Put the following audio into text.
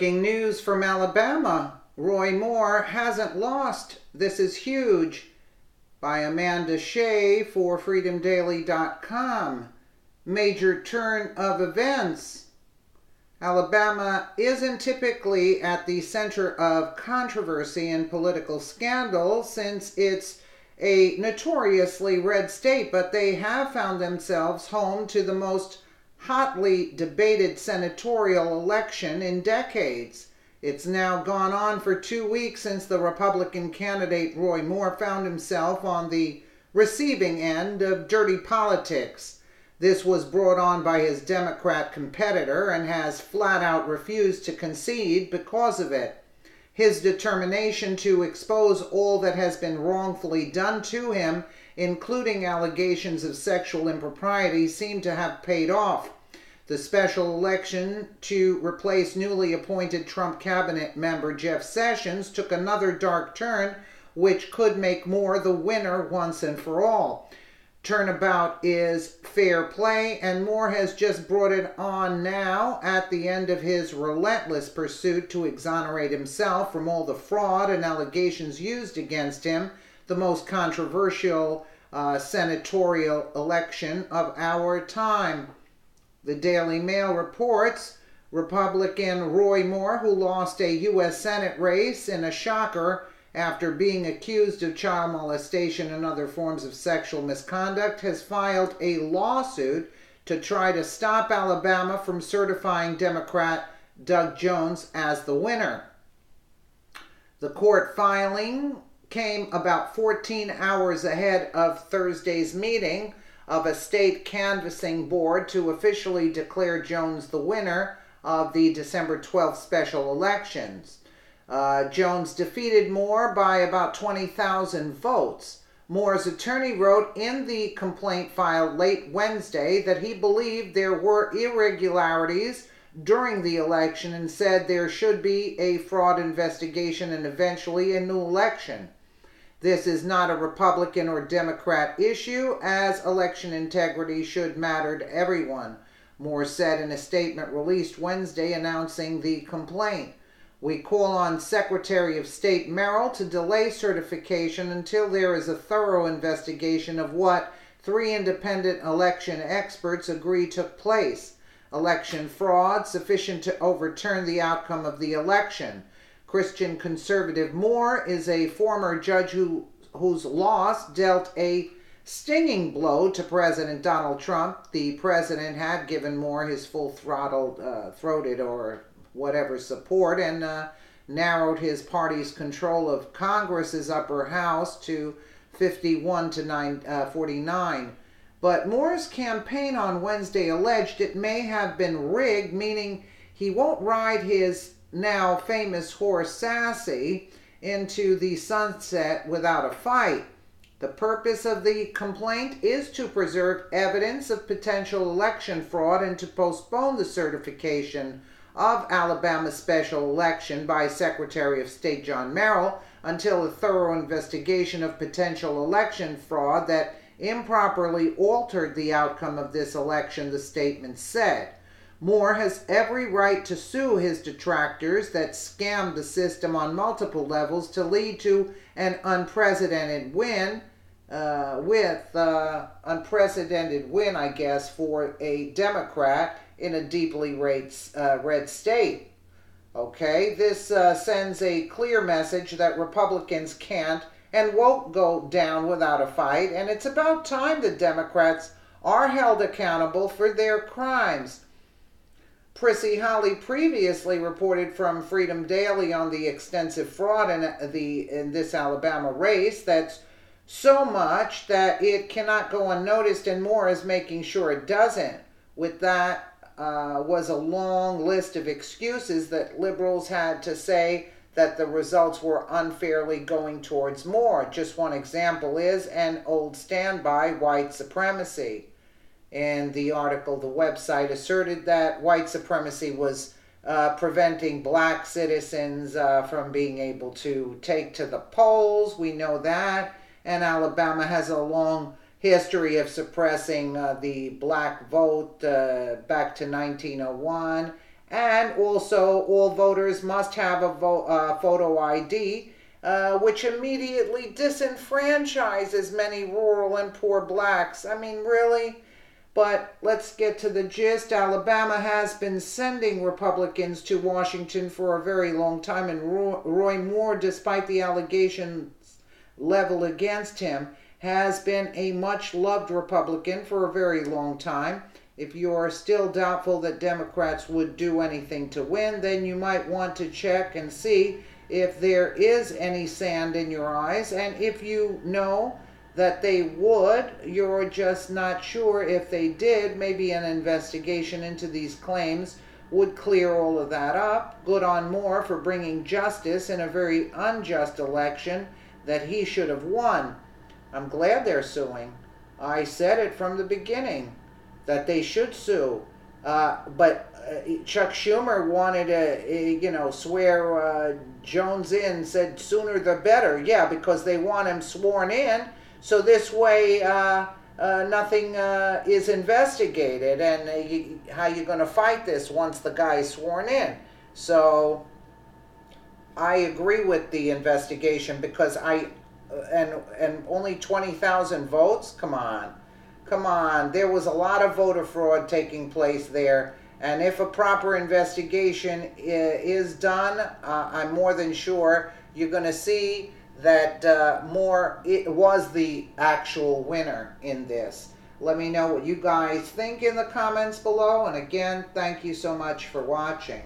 Breaking news from Alabama. Roy Moore hasn't lost. This is huge. By Amanda Shea for freedomdaily.com. Major turn of events. Alabama isn't typically at the center of controversy and political scandal since it's a notoriously red state, but they have found themselves home to the most hotly debated senatorial election in decades. It's now gone on for 2 weeks since the Republican candidate Roy Moore found himself on the receiving end of dirty politics. This was brought on by his Democrat competitor and has flat out refused to concede because of it. His determination to expose all that has been wrongfully done to him, including allegations of sexual impropriety, seemed to have paid off. The special election to replace newly appointed Trump cabinet member Jeff Sessions took another dark turn, which could make Moore the winner once and for all. Turnabout is fair play, and Moore has just brought it on now at the end of his relentless pursuit to exonerate himself from all the fraud and allegations used against him, the most controversial senatorial election of our time. The Daily Mail reports Republican Roy Moore, who lost a U.S. Senate race in a shocker after being accused of child molestation and other forms of sexual misconduct, has filed a lawsuit to try to stop Alabama from certifying Democrat Doug Jones as the winner. The court filing came about 14 hours ahead of Thursday's meeting of a state canvassing board to officially declare Jones the winner of the December 12th special elections. Jones defeated Moore by about 20,000 votes. Moore's attorney wrote in the complaint filed late Wednesday that he believed there were irregularities during the election and said there should be a fraud investigation and eventually a new election. This is not a Republican or Democrat issue, as election integrity should matter to everyone, Moore said in a statement released Wednesday announcing the complaint. We call on Secretary of State Merrill to delay certification until there is a thorough investigation of what 3 independent election experts agree took place. Election fraud sufficient to overturn the outcome of the election. Christian conservative Moore is a former judge whose loss dealt a stinging blow to President Donald Trump. The president had given Moore his full-throated or whatever support and narrowed his party's control of Congress's upper house to 51 to 49. But Moore's campaign on Wednesday alleged it may have been rigged, meaning he won't ride his now famous horse Sassy into the sunset without a fight. The purpose of the complaint is to preserve evidence of potential election fraud and to postpone the certification of Alabama's special election by Secretary of State John Merrill until a thorough investigation of potential election fraud that improperly altered the outcome of this election, the statement said. Moore has every right to sue his detractors that scammed the system on multiple levels to lead to an unprecedented win, I guess, for a Democrat in a deeply red state. Okay, this sends a clear message that Republicans can't and won't go down without a fight, and it's about time the Democrats are held accountable for their crimes. Prissy Holly previously reported from Freedom Daily on the extensive fraud in this Alabama race. That's so much that it cannot go unnoticed, and Moore is making sure it doesn't. With that was a long list of excuses that liberals had to say that the results were unfairly going towards Moore. Just one example is an old standby, white supremacy. In the article, the website asserted that white supremacy was preventing black citizens from being able to take to the polls. We know that. And Alabama has a long history of suppressing the black vote back to 1901 And also, all voters must have a photo ID, which immediately disenfranchises many rural and poor blacks. I mean, really? But let's get to the gist. Alabama has been sending Republicans to Washington for a very long time, and Roy Moore, despite the allegations leveled against him, has been a much-loved Republican for a very long time. If you're still doubtful that Democrats would do anything to win, then you might want to check and see if there is any sand in your eyes, and if you know that they would, you're just not sure if they did, maybe an investigation into these claims would clear all of that up. Good on Moore for bringing justice in a very unjust election that he should have won. I'm glad they're suing. I said it from the beginning that they should sue. But Chuck Schumer wanted to, swear Jones in, said sooner the better. Yeah, because they want him sworn in, so this way nothing is investigated. And how you going to fight this once the guy's sworn in? So I agree with the investigation because and only 20,000 votes? Come on. There was a lot of voter fraud taking place there. And if a proper investigation is done, I'm more than sure you're going to see that Moore was the actual winner in this. Let me know what you guys think in the comments below. And again, thank you so much for watching.